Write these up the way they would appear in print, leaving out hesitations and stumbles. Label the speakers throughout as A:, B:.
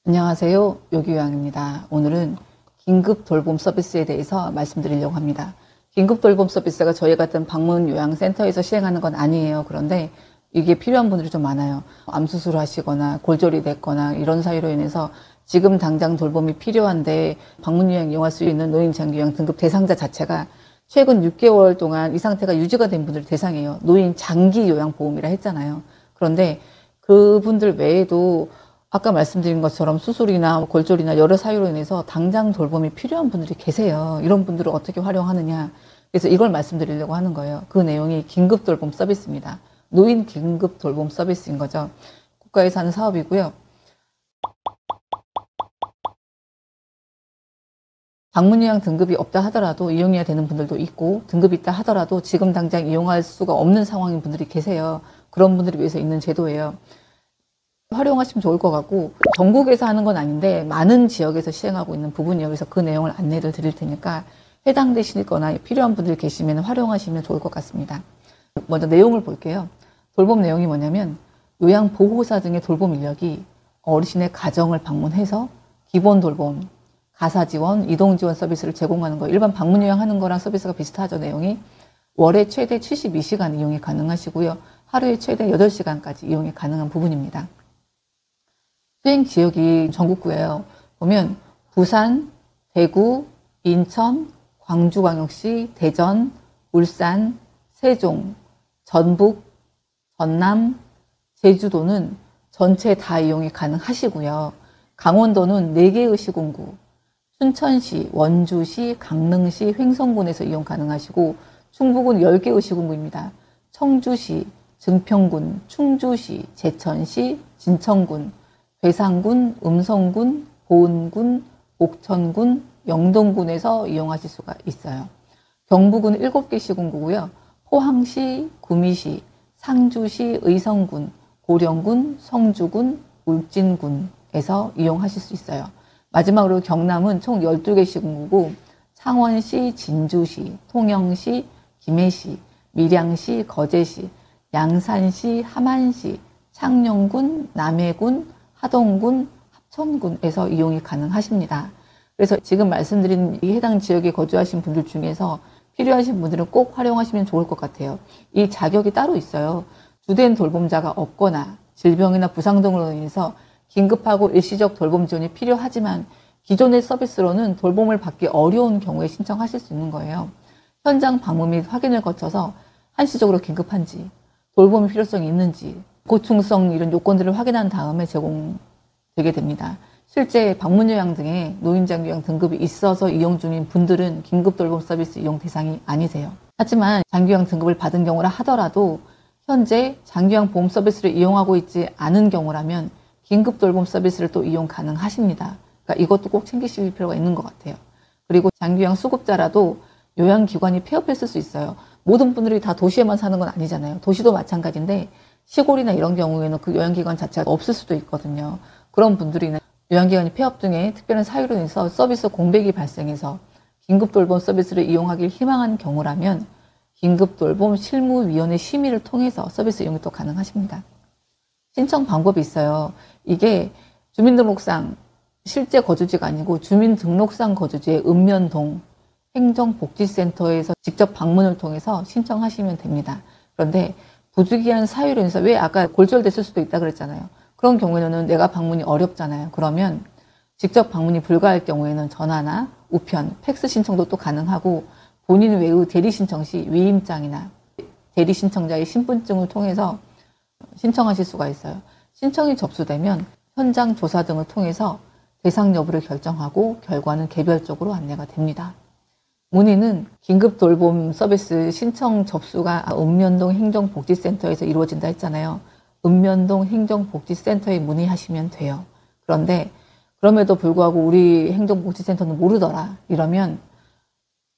A: 안녕하세요. 요기요양입니다. 오늘은 긴급 돌봄 서비스에 대해서 말씀드리려고 합니다. 긴급 돌봄 서비스가 저희 같은 방문 요양센터에서 시행하는 건 아니에요. 그런데 이게 필요한 분들이 좀 많아요. 암 수술을 하시거나 골절이 됐거나 이런 사유로 인해서 지금 당장 돌봄이 필요한데 방문 요양 이용할 수 있는 노인 장기 요양 등급 대상자 자체가 최근 6개월 동안 이 상태가 유지가 된 분들 대상이에요. 노인 장기 요양 보험이라 했잖아요. 그런데 그분들 외에도 아까 말씀드린 것처럼 수술이나 골절이나 여러 사유로 인해서 당장 돌봄이 필요한 분들이 계세요. 이런 분들을 어떻게 활용하느냐. 그래서 이걸 말씀드리려고 하는 거예요. 그 내용이 긴급 돌봄 서비스입니다. 노인 긴급 돌봄 서비스인 거죠. 국가에서 하는 사업이고요. 방문 요양 등급이 없다 하더라도 이용해야 되는 분들도 있고, 등급이 있다 하더라도 지금 당장 이용할 수가 없는 상황인 분들이 계세요. 그런 분들을 위해서 있는 제도예요. 활용하시면 좋을 것 같고, 전국에서 하는 건 아닌데 많은 지역에서 시행하고 있는 부분이요. 그래서 그 내용을 안내를 드릴 테니까 해당되시거나 필요한 분들이 계시면 활용하시면 좋을 것 같습니다. 먼저 내용을 볼게요. 돌봄 내용이 뭐냐면, 요양보호사 등의 돌봄 인력이 어르신의 가정을 방문해서 기본 돌봄, 가사 지원, 이동 지원 서비스를 제공하는 거. 일반 방문 요양하는 거랑 서비스가 비슷하죠, 내용이. 월에 최대 72시간 이용이 가능하시고요. 하루에 최대 8시간까지 이용이 가능한 부분입니다. 수행 지역이 전국구예요. 보면 부산, 대구, 인천, 광주광역시, 대전, 울산, 세종, 전북, 전남, 제주도는 전체 다 이용이 가능하시고요. 강원도는 4개의 시군구, 춘천시, 원주시, 강릉시, 횡성군에서 이용 가능하시고, 충북은 10개의 시군구입니다. 청주시, 증평군, 충주시, 제천시, 진천군, 괴산군, 음성군, 보은군, 옥천군, 영동군에서 이용하실 수가 있어요. 경북은 7개 시군구고요. 포항시, 구미시, 상주시, 의성군, 고령군, 성주군, 울진군에서 이용하실 수 있어요. 마지막으로 경남은 총 12개 시군구고 창원시, 진주시, 통영시, 김해시, 밀양시, 거제시, 양산시, 함안시, 창녕군, 남해군, 하동군, 합천군에서 이용이 가능하십니다. 그래서 지금 말씀드린 이 해당 지역에 거주하신 분들 중에서 필요하신 분들은 꼭 활용하시면 좋을 것 같아요. 이 자격이 따로 있어요. 주된 돌봄자가 없거나 질병이나 부상 등으로 인해서 긴급하고 일시적 돌봄 지원이 필요하지만 기존의 서비스로는 돌봄을 받기 어려운 경우에 신청하실 수 있는 거예요. 현장 방문 및 확인을 거쳐서 한시적으로 긴급한지, 돌봄의 필요성이 있는지, 고충성 이런 요건들을 확인한 다음에 제공되게 됩니다. 실제 방문 요양 등의 노인 장기 요양 등급이 있어서 이용 중인 분들은 긴급 돌봄 서비스 이용 대상이 아니세요. 하지만 장기 요양 등급을 받은 경우라 하더라도 현재 장기 요양 보험 서비스를 이용하고 있지 않은 경우라면 긴급 돌봄 서비스를 또 이용 가능하십니다. 그러니까 이것도 꼭 챙기실 필요가 있는 것 같아요. 그리고 장기 요양 수급자라도 요양기관이 폐업했을 수 있어요. 모든 분들이 다 도시에만 사는 건 아니잖아요. 도시도 마찬가지인데 시골이나 이런 경우에는 그 요양기관 자체가 없을 수도 있거든요. 그런 분들이 요양기관이 폐업 등의 특별한 사유로 인해서 서비스 공백이 발생해서 긴급돌봄 서비스를 이용하길 희망하는 경우라면 긴급돌봄 실무위원회 심의를 통해서 서비스 이용이 또 가능하십니다. 신청 방법이 있어요. 이게 주민등록상 실제 거주지가 아니고 주민등록상 거주지의 읍면동 행정복지센터에서 직접 방문을 통해서 신청하시면 됩니다. 그런데 부득이한 사유로 인해서 왜 아까 골절됐을 수도 있다 그랬잖아요. 그런 경우에는 내가 방문이 어렵잖아요. 그러면 직접 방문이 불가할 경우에는 전화나 우편, 팩스 신청도 또 가능하고 본인 외의 대리 신청 시 위임장이나 대리 신청자의 신분증을 통해서 신청하실 수가 있어요. 신청이 접수되면 현장 조사 등을 통해서 대상 여부를 결정하고 결과는 개별적으로 안내가 됩니다. 문의는 긴급 돌봄 서비스 신청 접수가 읍면동 행정복지센터에서 이루어진다 했잖아요. 읍면동 행정복지센터에 문의하시면 돼요. 그런데 그럼에도 불구하고 우리 행정복지센터는 모르더라 이러면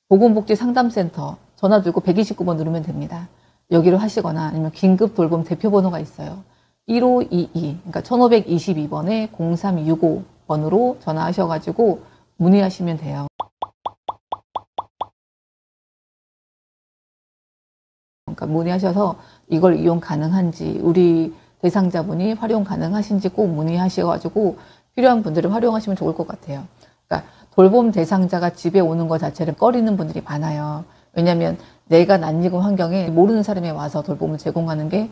A: 보건복지상담센터 전화 들고 129번 누르면 됩니다. 여기를 하시거나 아니면 긴급 돌봄 대표번호가 있어요. 1522 그러니까 1522번에 0365번으로 전화하셔가지고 문의하시면 돼요. 그러니까 문의하셔서 이걸 이용 가능한지 우리 대상자분이 활용 가능하신지 꼭 문의하셔가지고 필요한 분들이 활용하시면 좋을 것 같아요. 그러니까 돌봄 대상자가 집에 오는 것 자체를 꺼리는 분들이 많아요. 왜냐하면 내가 낯익은 환경에 모르는 사람이 와서 돌봄을 제공하는 게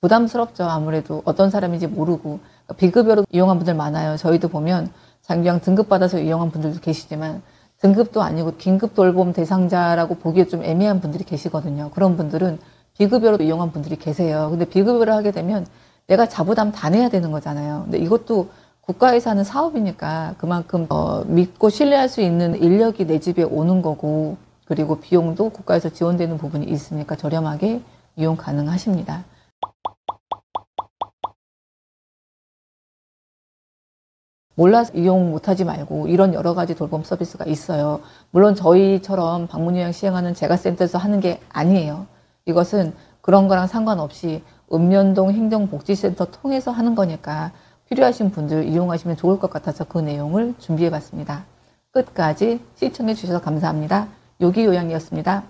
A: 부담스럽죠. 아무래도 어떤 사람인지 모르고. 그러니까 비급여로 이용한 분들 많아요. 저희도 보면 장기요양 등급받아서 이용한 분들도 계시지만 등급도 아니고 긴급 돌봄 대상자라고 보기에 좀 애매한 분들이 계시거든요. 그런 분들은 비급여로 이용한 분들이 계세요. 근데 비급여를 하게 되면 내가 자부담 다 내야 되는 거잖아요. 근데 이것도 국가에서 하는 사업이니까 그만큼 믿고 신뢰할 수 있는 인력이 내 집에 오는 거고, 그리고 비용도 국가에서 지원되는 부분이 있으니까 저렴하게 이용 가능하십니다. 몰라서 이용 못하지 말고 이런 여러 가지 돌봄 서비스가 있어요. 물론 저희처럼 방문요양 시행하는 재가센터에서 하는 게 아니에요. 이것은 그런 거랑 상관없이 읍면동 행정복지센터 통해서 하는 거니까 필요하신 분들 이용하시면 좋을 것 같아서 그 내용을 준비해 봤습니다. 끝까지 시청해 주셔서 감사합니다. 요기요양이었습니다.